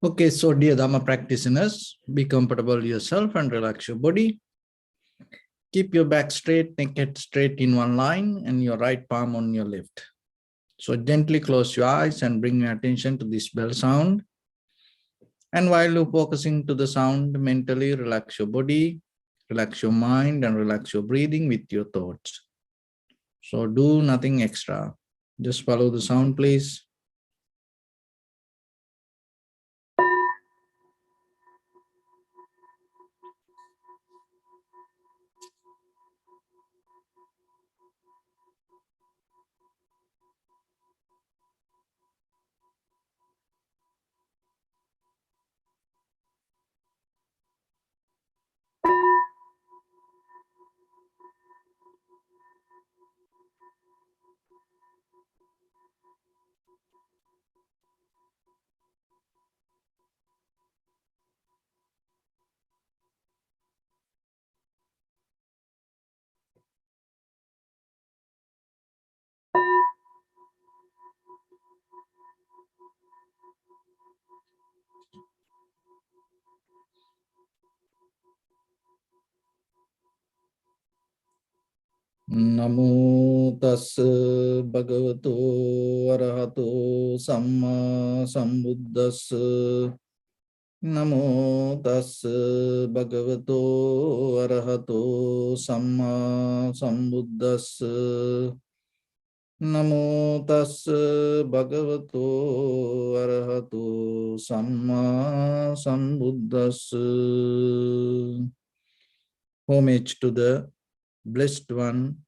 Okay, so dear Dhamma practitioners, be comfortable yourself and relax your body. Keep your back straight, neck straight in one line, and your right palm on your left. So gently close your eyes and bring your attention to this bell sound. And while you're focusing to the sound, mentally relax your body, relax your mind, and relax your breathing with your thoughts. So do nothing extra. Just follow the sound, please. Namo tassa bhagavato arahato samma sambuddhassa. Namo tassa bhagavato arahato samma sambuddhassa. Namo tassa bhagavato arahato samma sambuddhassa. Homage to the Blessed One,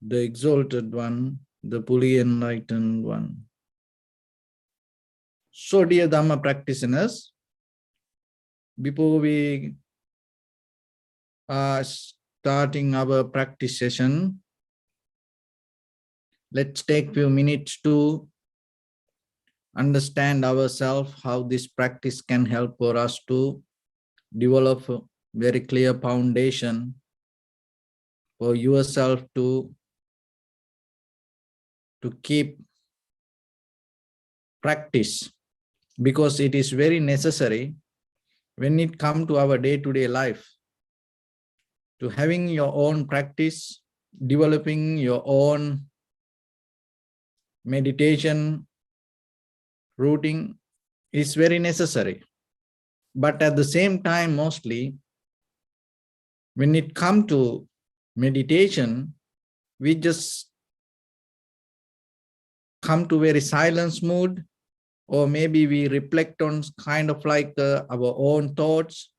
the Exalted One, the fully enlightened One. So, dear Dhamma practitioners, before we are starting our practice session, let's take a few minutes to understand ourselves, how this practice can help for us to develop a very clear foundation for yourself to keep practice, because it is very necessary when it comes to our day-to-day life, to having your own practice, developing your own meditation routine is very necessary. But at the same time, mostly when it comes to meditation, we just come to very silence mood, or maybe we reflect on kind of like our own thoughts,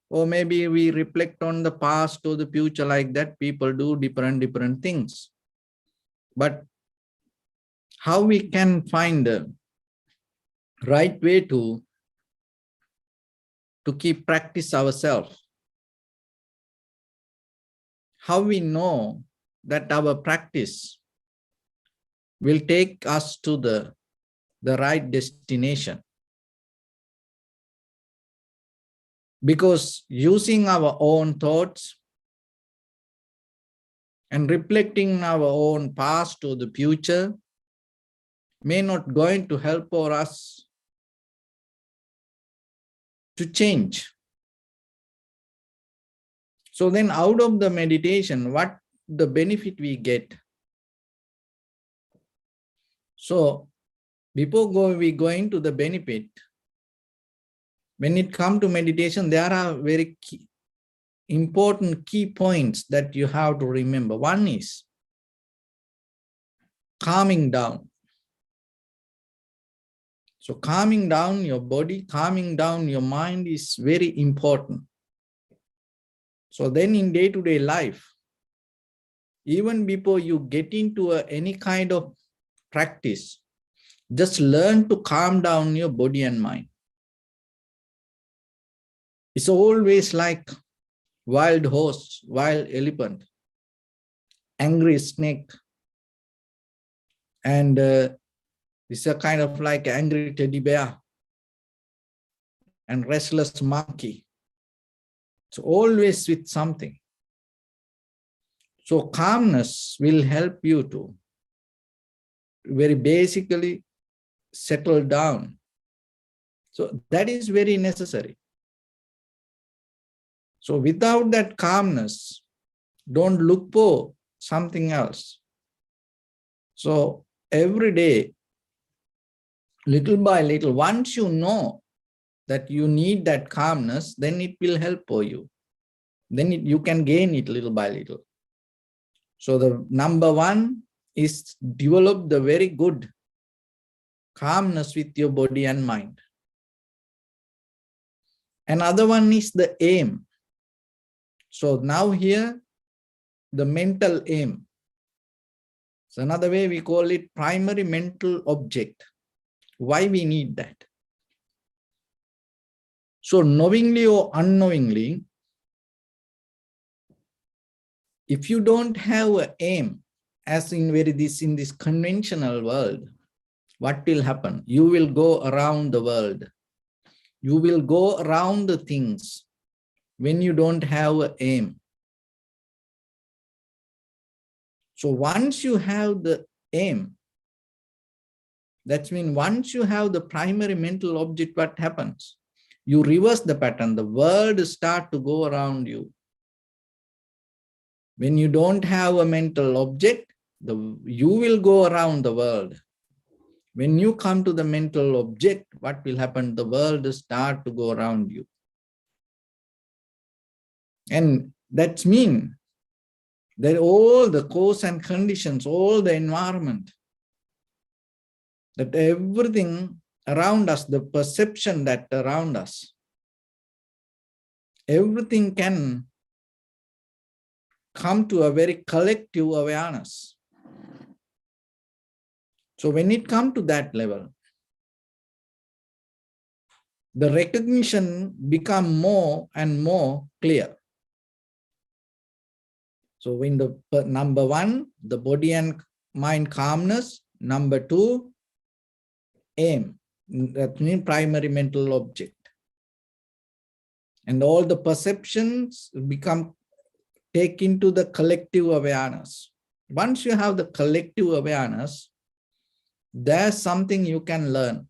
or maybe we reflect on the past or the future. Like that, people do different things. But how we can find the right way to keep practice ourselves? How we know that our practice will take us to the right destination? Because using our own thoughts and reflecting our own past or the future may not going to help for us to change. So then out of the meditation, what the benefit we get? So before we go into the benefit, when it comes to meditation, there are very important key points that you have to remember. One is calming down. So calming down your body, calming down your mind is very important. So then in day-to-day life, even before you get into any kind of practice, just learn to calm down your body and mind. It's always like wild horse, wild elephant, angry snake, and it's a kind of like angry teddy bear and restless monkey. So always with something. So calmness will help you to very basically settle down So that is very necessary. So without that calmness, don't look for something else. So every day, little by little, once you know that you need that calmness, then it will help for you. Then you can gain it little by little. So the number one is develop the very good calmness with your body and mind. Another one is the aim. So now here, the mental aim. So another way we call it primary mental object. Why we need that? So knowingly or unknowingly, if you don't have an aim, as in this conventional world, what will happen? You will go around the world. You will go around the things when you don't have an aim. So once you have the aim, that means once you have the primary mental object, what happens? You reverse the pattern. The world starts to go around you. When you don't have a mental object, you will go around the world. When you come to the mental object, what will happen? The world start to go around you. And that means that all the cause and conditions, all the environment, that everything around us, the perception that around us, everything can come to a very collective awareness. So when it comes to that level, the recognition becomes more and more clear. So when the number one, the body and mind calmness. Number two, aim. That means primary mental object. And all the perceptions take into the collective awareness. Once you have the collective awareness, there's something you can learn.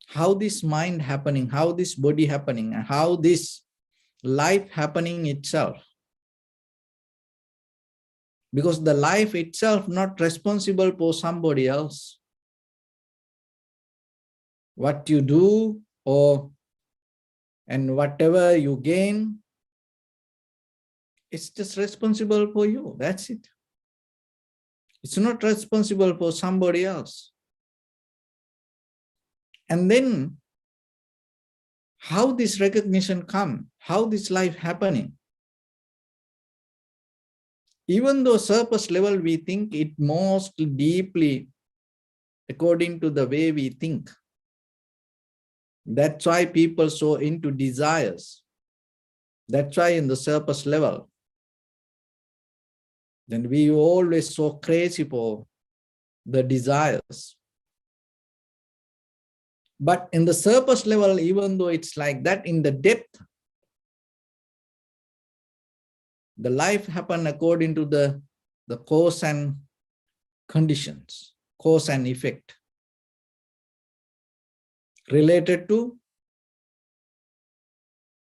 How this mind happening, how this body happening, and how this life happening itself. Because the life itself not responsible for somebody else. What you do and whatever you gain, it's just responsible for you. That's it. It's not responsible for somebody else. And then how this recognition come, how this life happening. Even though surface level we think it most deeply according to the way we think. That's why people so into desires. That's why in the surface level, then we always so crazy for the desires. But in the surface level, even though it's like that, in the depth, the life happen according to the cause and conditions, cause and effect, related to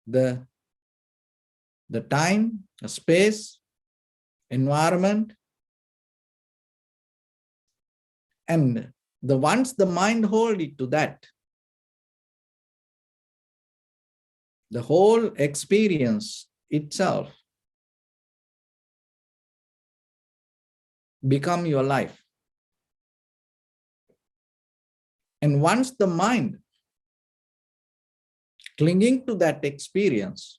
the time, the space, environment, and once the mind hold it to that, the whole experience itself become your life. And once the mind clinging to that experience,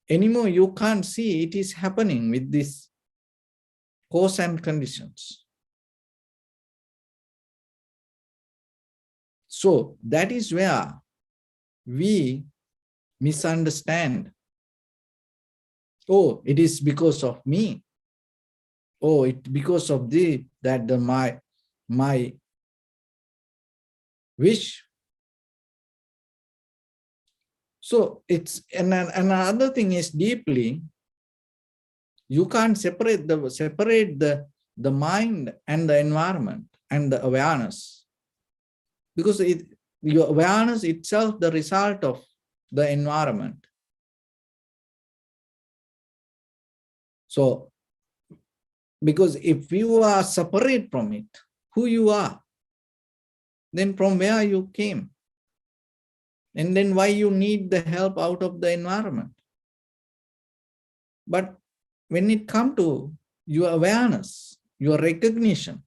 anymore you can't see it is happening with this cause and conditions. So that is where we misunderstand. Oh, it is because of me. Oh, it's because of my wish. So it's another thing is deeply, you can't separate the mind and the environment and the awareness. because your awareness itself the result of the environment. So, because if you are separate from it, who you are, then from where you came, and then why you need the help out of the environment. But when it comes to your awareness, your recognition,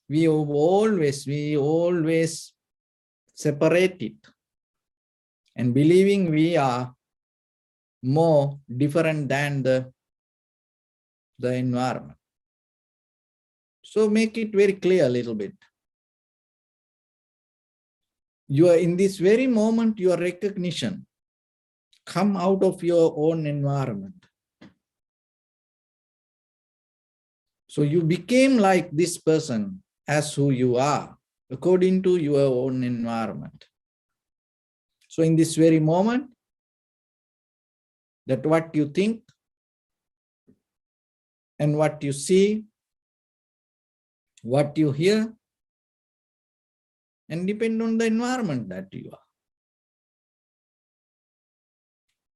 we always separate it and believing we are more different than the environment. So make it very clear a little bit. You are in this very moment, your recognition come out of your own environment. So you became like this person as who you are, according to your own environment. So in this very moment, that what you think and what you see, what you hear, and depend on the environment that you are.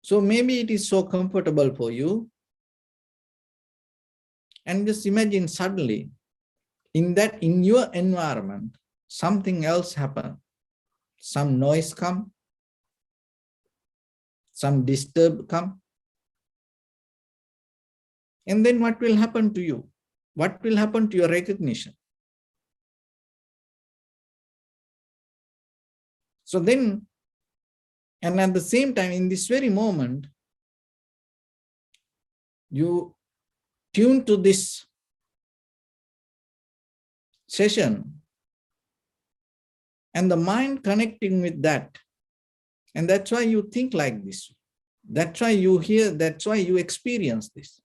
So maybe it is so comfortable for you. And just imagine suddenly in your environment, something else happen. Some noise come, some disturb come. And then what will happen to you? What will happen to your recognition? So then, and at the same time, in this very moment, you tune to this session and the mind connecting with that. And that's why you think like this. That's why you hear, that's why you experience this.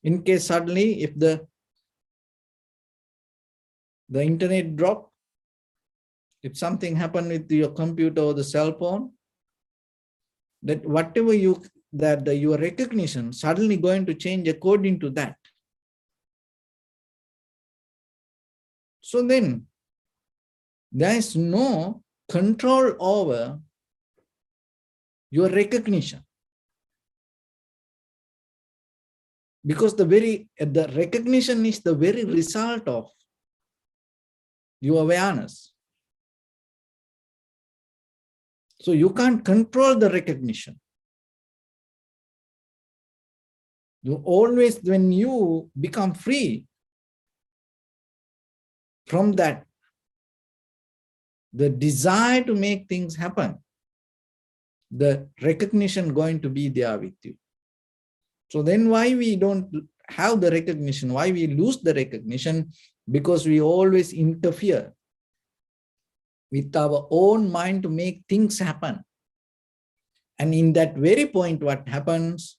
In case suddenly, if the internet drop, if something happened with your computer or the cell phone, that whatever your recognition suddenly going to change according to that. So then there is no control over your recognition, because the recognition is the very result of your awareness. So you can't control the recognition. You always, when you become free from that, the desire to make things happen, the recognition going to be there with you. So then why we don't have the recognition, why we lose the recognition? Because we always interfere with our own mind to make things happen. And in that very point, what happens?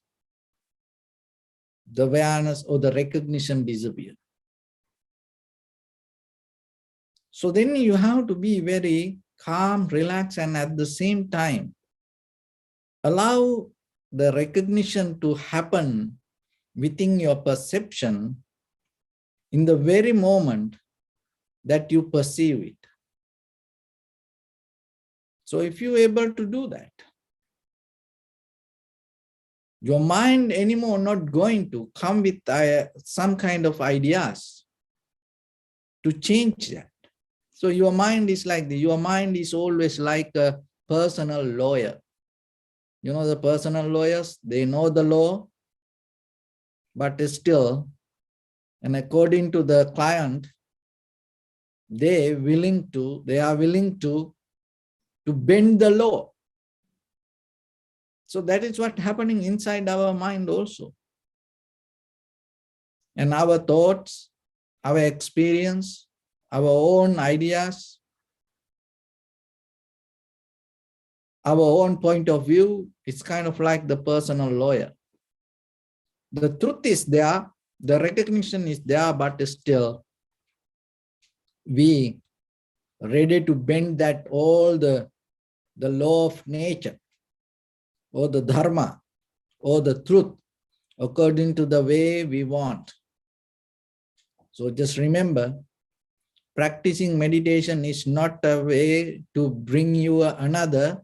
The awareness or the recognition disappears. So then you have to be very calm, relaxed, and at the same time, allow the recognition to happen within your perception in the very moment that you perceive it. So if you're able to do that, your mind anymore not going to come with some kind of ideas to change that. So your mind is like your mind is always like a personal lawyer. You know the personal lawyers, they know the law, but still, and according to the client, they are willing to bend the law. So that is what's happening inside our mind also. And our thoughts, our experience, our own ideas, our own point of view, it's kind of like the personal lawyer. The truth is there, the recognition is there, but still we ready to bend that all the law of nature or the Dhamma or the truth according to the way we want. So just remember, Practicing meditation is not a way to bring you another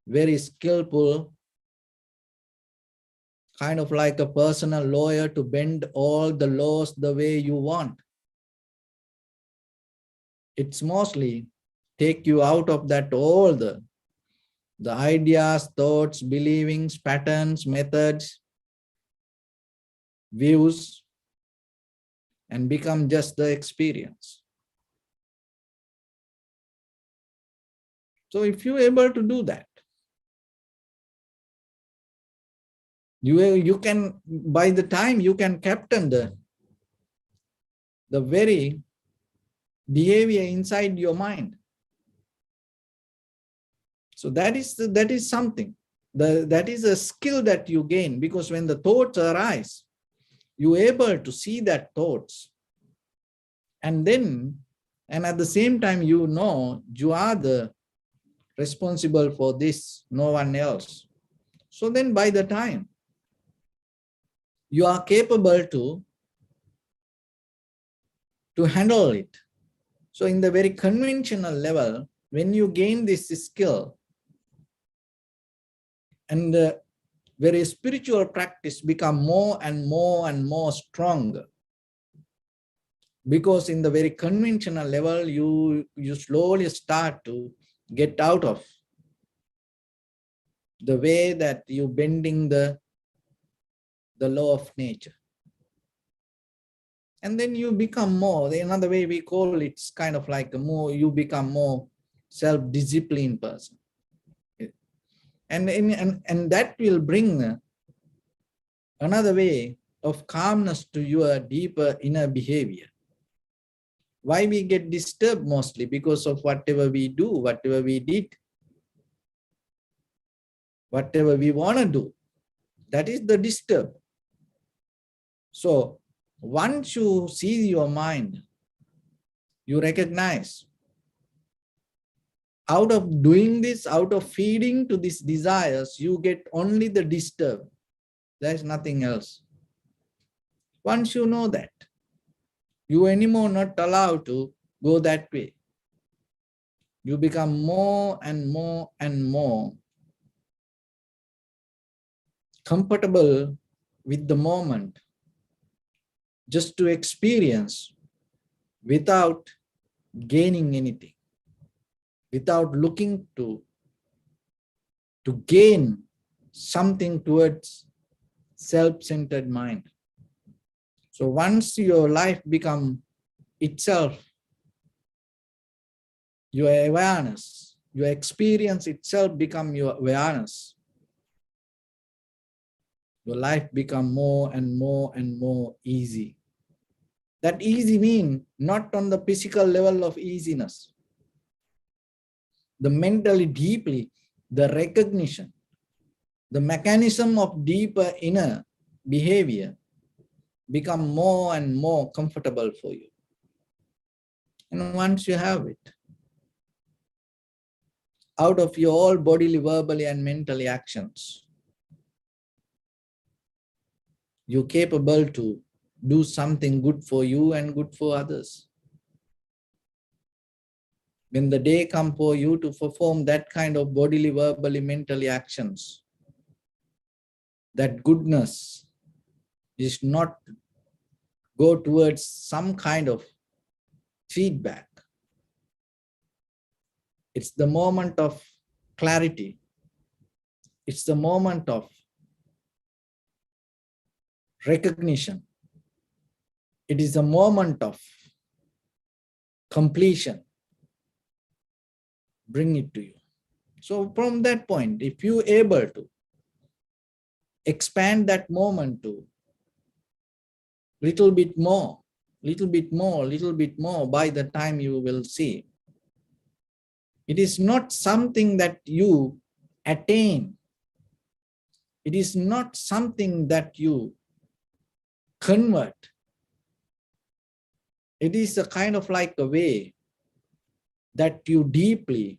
very skillful, kind of like a personal lawyer to bend all the laws the way you want. It's mostly take you out of that all the ideas, thoughts, believings, patterns, methods, views, and become just the experience. So if you're able to do that, you can, by the time you can captain the very behavior inside your mind. So that is something. That is a skill that you gain, because when the thoughts arise, you're able to see that thoughts. And at the same time, you know you are the responsible for this, no one else. So then by the time you are capable to handle it. So in the very conventional level, when you gain this skill, and the very spiritual practice become more and more and more stronger. Because in the very conventional level, you slowly start to get out of the way that you bending the law of nature. And then you become more, another way we call it's kind of like you become more self-disciplined person. And that will bring another way of calmness to your deeper inner behavior. Why we get disturbed? Mostly because of whatever we do, whatever we did, whatever we want to do. That is the disturb. So once you see your mind, you recognize out of doing this, out of feeding to these desires, you get only the disturb. There's nothing else. Once you know that, you anymore not allowed to go that way. You become more and more and more comfortable with the moment, just to experience without gaining anything, without looking to gain something towards self-centered mind. So once your life become itself, your awareness, your experience itself become your awareness, your life become more and more and more easy. That easy mean not on the physical level of easiness, the mentally deeply, the recognition, the mechanism of deeper inner behavior become more and more comfortable for you. And once you have it, out of your all bodily, verbally, and mentally actions, you're capable to do something good for you and good for others. When the day comes for you to perform that kind of bodily, verbally, mentally actions, that goodness is not go towards some kind of feedback. It's the moment of clarity. It's the moment of recognition. It is a moment of completion. Bring it to you. So from that point, if you're able to expand that moment to little bit more, little bit more, little bit more, by the time you will see, it is not something that you attain. It is not something that you convert. It is a kind of like a way that you deeply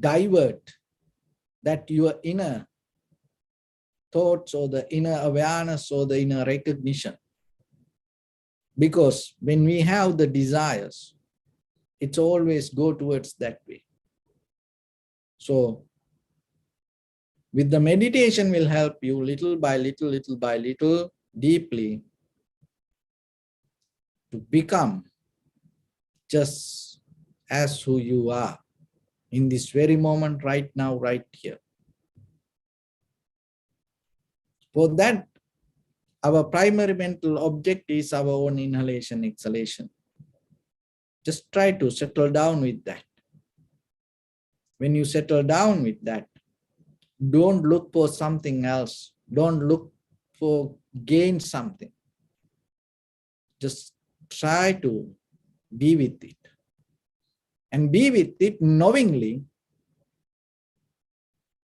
divert that your inner thoughts or the inner awareness or the inner recognition. Because when we have the desires, It's always go towards that way. So with the meditation will help you little by little, deeply to become just as who you are in this very moment, right now, right here. For that, our primary mental object is our own inhalation, exhalation. Just try to settle down with that. When you settle down with that, don't look for something else. Don't look for gain something. Just try to be with it. And be with it knowingly,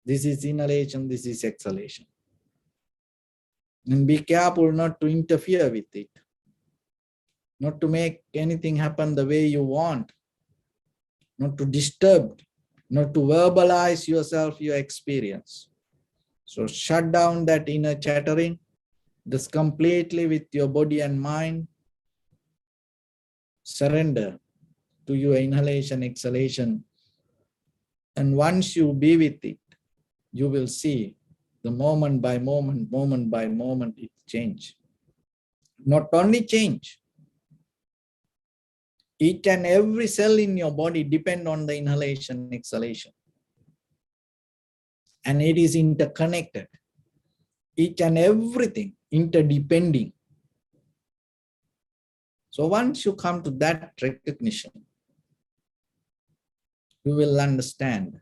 this is inhalation, this is exhalation. And be careful not to interfere with it, not to make anything happen the way you want, not to disturb, not to verbalize yourself, your experience. So shut down that inner chattering, just completely with your body and mind, surrender to your inhalation, exhalation. And once you be with it, you will see the moment by moment, it change. Not only change, each and every cell in your body depend on the inhalation, exhalation. And it is interconnected. Each and everything interdepending. So once you come to that recognition, you will understand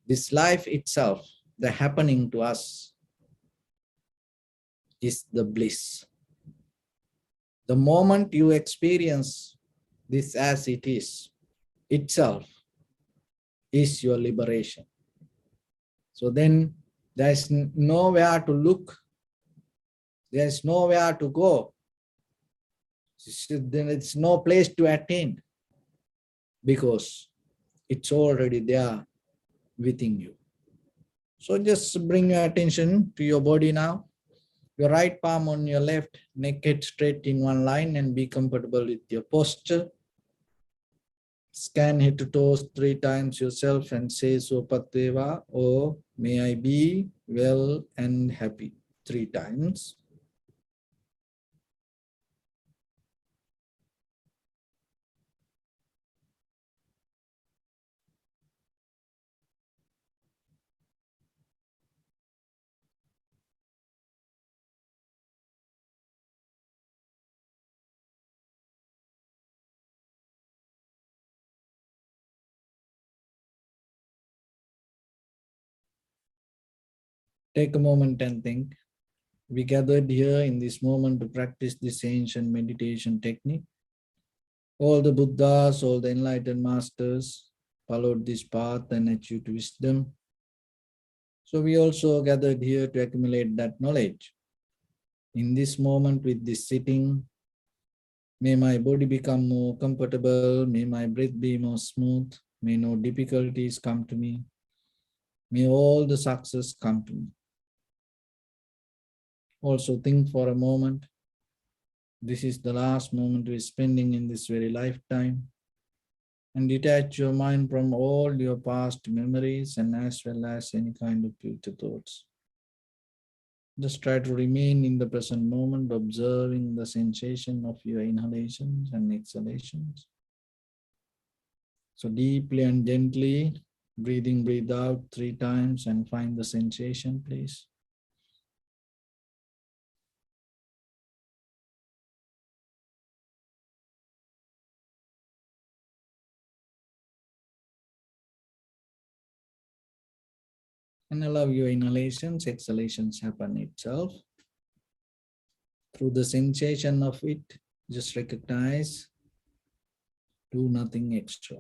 this life itself, the happening to us, is the bliss. The moment you experience this as it is, itself is your liberation. So then there's nowhere to look, there's nowhere to go, then it's no place to attain, because it's already there within you. So just bring your attention to your body now. Your right palm on your left, neck head straight in one line, and be comfortable with your posture. Scan head to toes 3 times yourself and say Sopateva, or may I be well and happy 3 times. Take a moment and think. We gathered here in this moment to practice this ancient meditation technique. All the Buddhas, all the enlightened masters followed this path and achieved wisdom. So we also gathered here to accumulate that knowledge. In this moment with this sitting, may my body become more comfortable, may my breath be more smooth, may no difficulties come to me, may all the success come to me. Also think for a moment, this is the last moment we're spending in this very lifetime, and detach your mind from all your past memories and as well as any kind of future thoughts. Just try to remain in the present moment, observing the sensation of your inhalations and exhalations. So deeply and gently, breathe out 3 times and find the sensation, please. And allow your inhalations, exhalations happen itself. Through the sensation of it, just recognize, do nothing extra.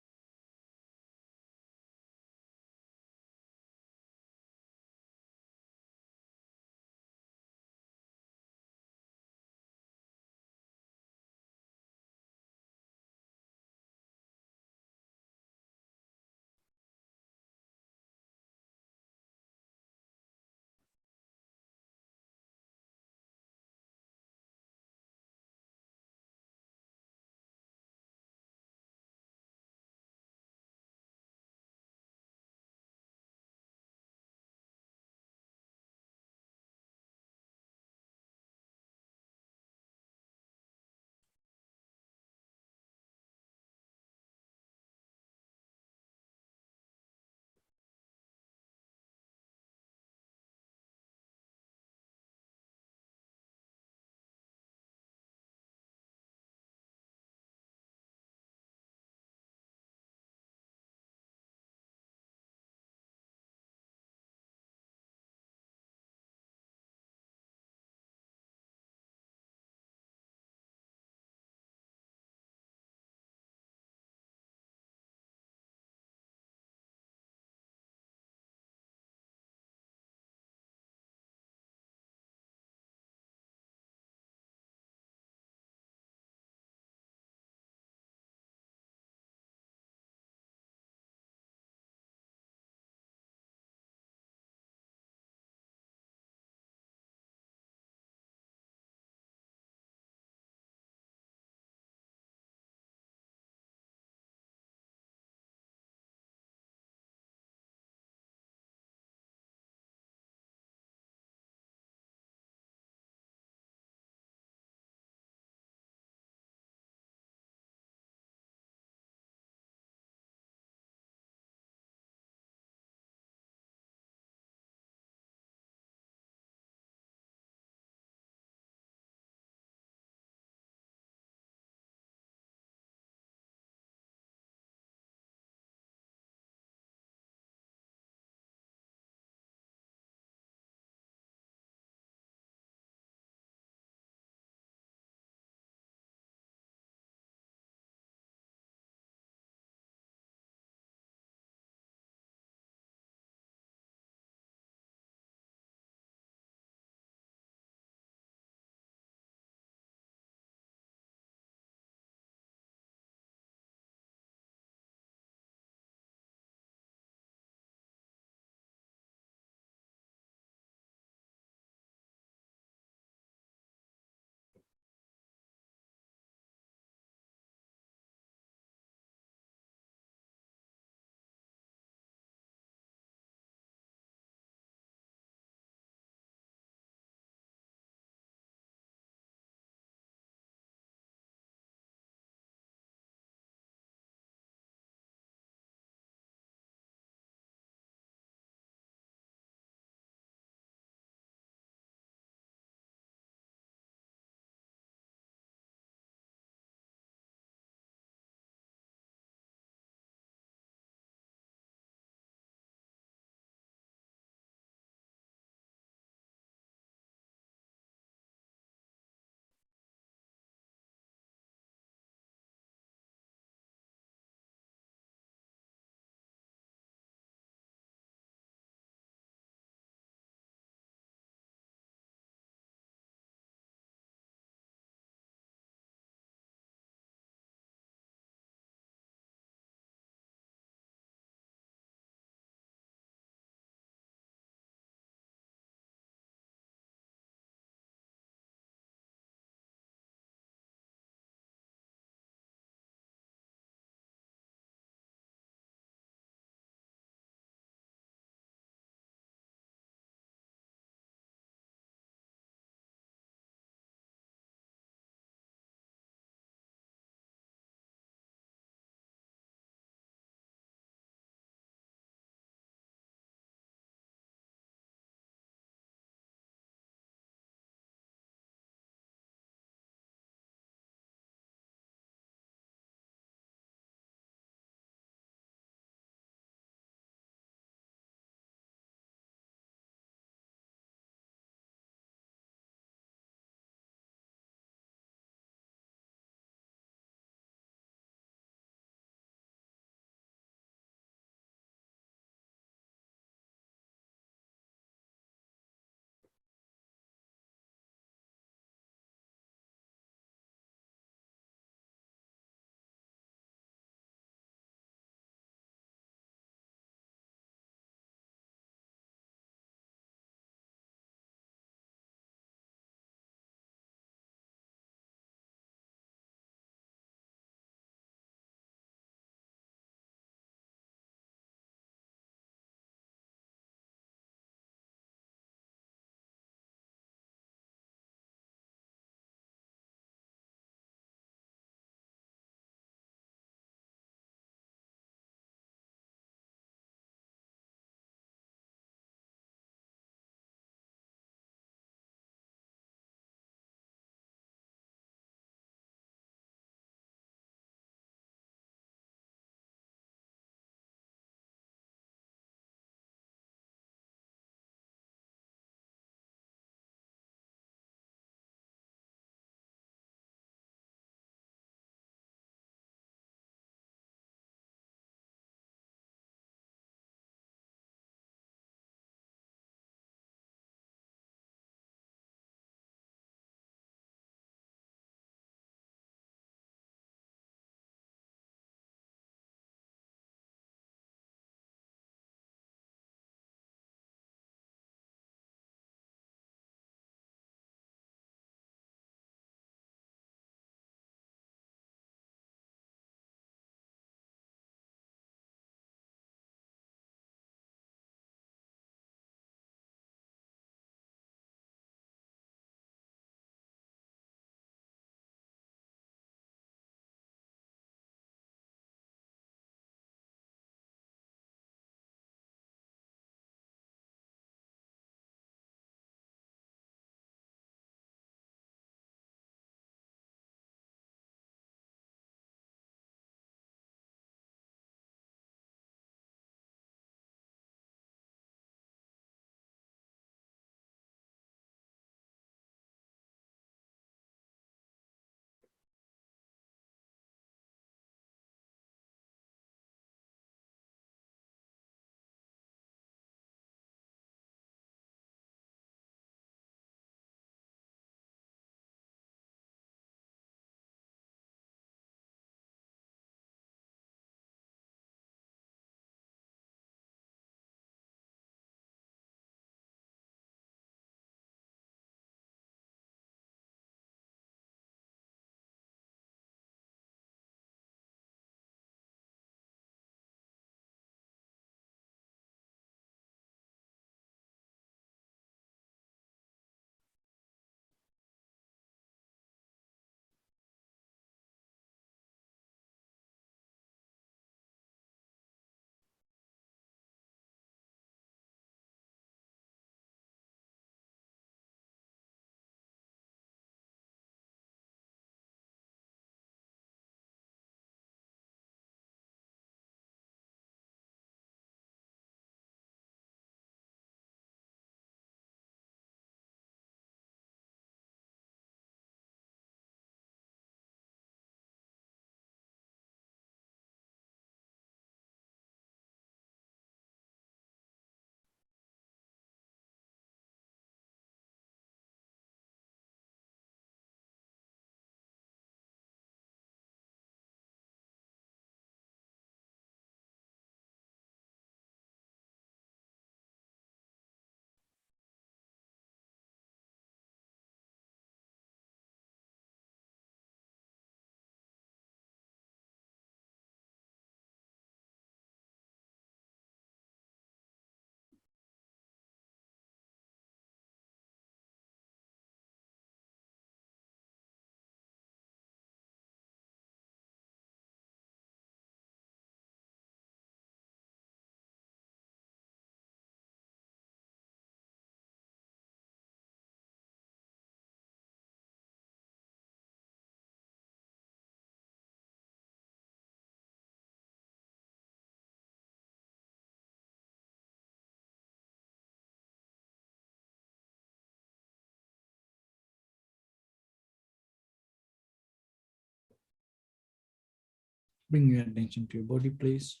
Bring your attention to your body, please.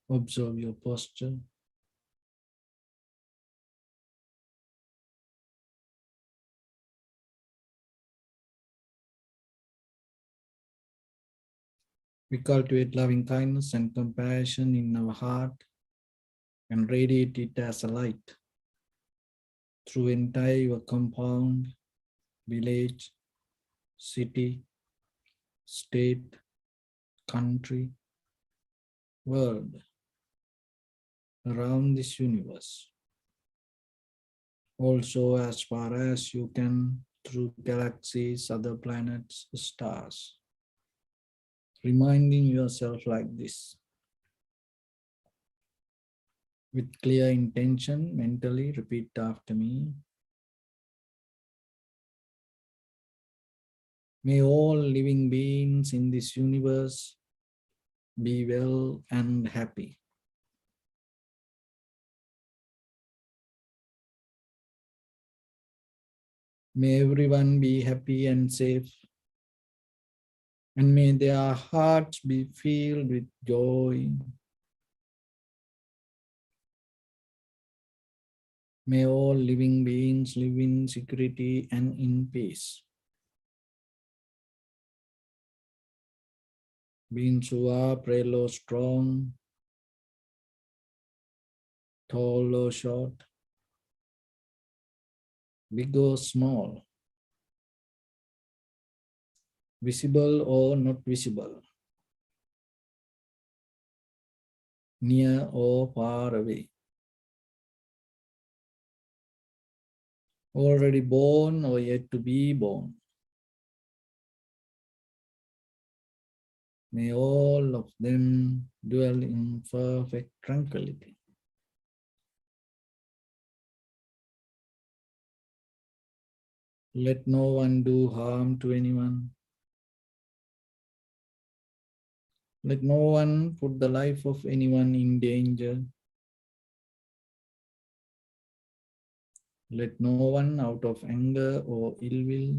Observe your posture. We cultivate loving kindness and compassion in our heart and radiate it as a light through entire your compound, village, city, state, country, world, around this universe. Also, as far as you can, through galaxies, other planets, stars. Reminding yourself like this. With clear intention, mentally repeat after me. May all living beings in this universe be well and happy. May everyone be happy and safe. And may their hearts be filled with joy. May all living beings live in security and in peace. Beings who are frail or strong, tall or short, big or small, visible or not visible, near or far away, already born or yet to be born. May all of them dwell in perfect tranquility. Let no one do harm to anyone. Let no one put the life of anyone in danger. Let no one, out of anger or ill will,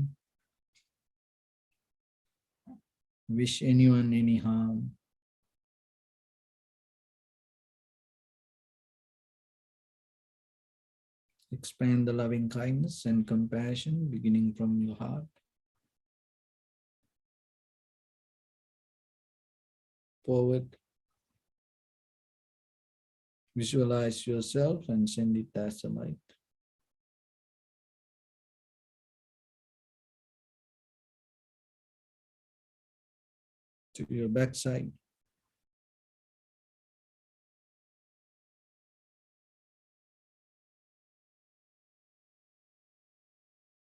wish anyone any harm. Expand the loving kindness and compassion beginning from your heart. Forward. Visualize yourself and send it as a light. To your backside.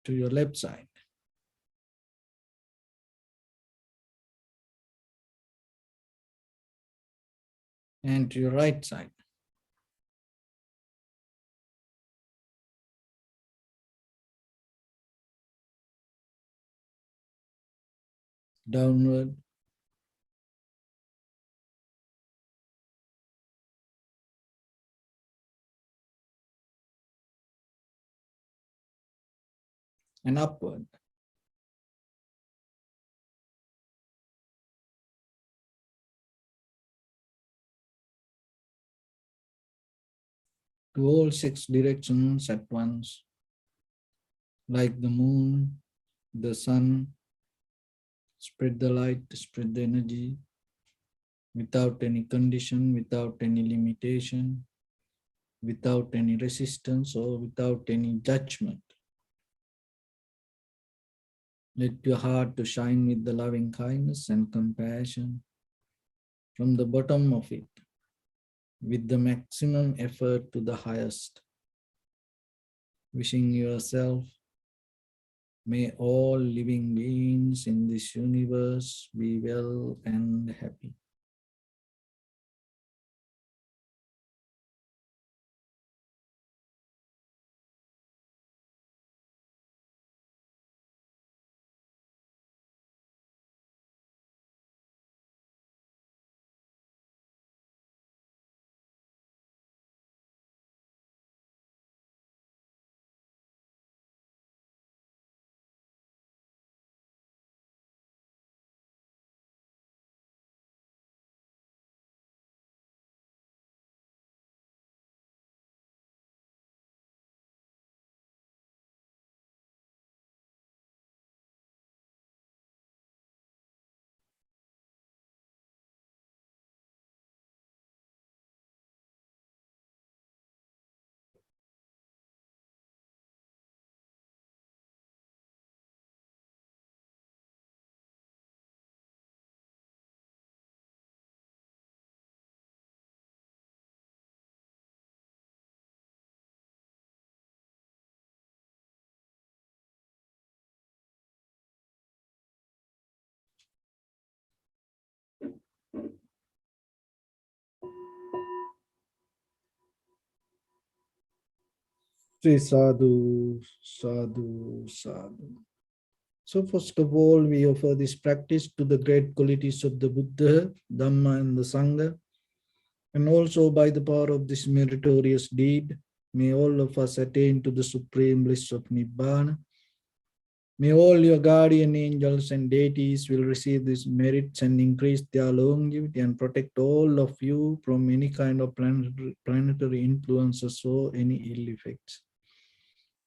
To your left side. And to your right side. Downward. And upward. To all 6 directions at once, like the moon, the sun, spread the light, spread the energy, without any condition, without any limitation, without any resistance or without any judgment. Let your heart to shine with the loving kindness and compassion from the bottom of it, with the maximum effort to the highest. Wishing yourself, may all living beings in this universe be well and happy. Sri Sadhu, Sadhu, Sadhu. So first of all, we offer this practice to the great qualities of the Buddha, Dhamma and the Sangha. And also by the power of this meritorious deed, may all of us attain to the supreme bliss of Nibbana. May all your guardian angels and deities will receive these merits and increase their longevity and protect all of you from any kind of planetary influences or any ill effects.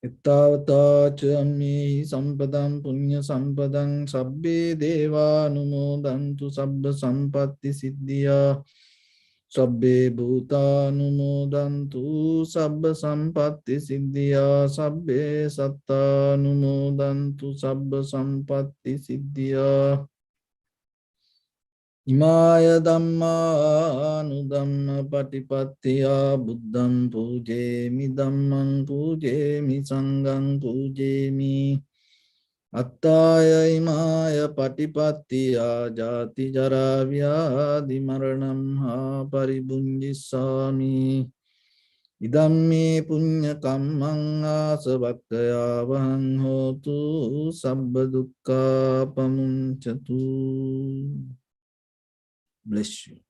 Ittavata chammi sampadam punya sampadam sabbe deva numodantu sabba sampatti siddhya sabbe bhuta numodantu sabba sampatti siddhya sabbe satta numodantu sabba sampatti siddhya Imaya Dhamma Anudhamma Patipattiya Buddham Pujemi Dhammam Pujemi Sangham Pujemi Attaya Imaya Patipattiya Jati Jara Vyadi Maranam Ha Paribunjisami Idamme Punya Kammang Asavakkaya Vahang Hotu Sabba Dukkha Pamunchatu. Bless you.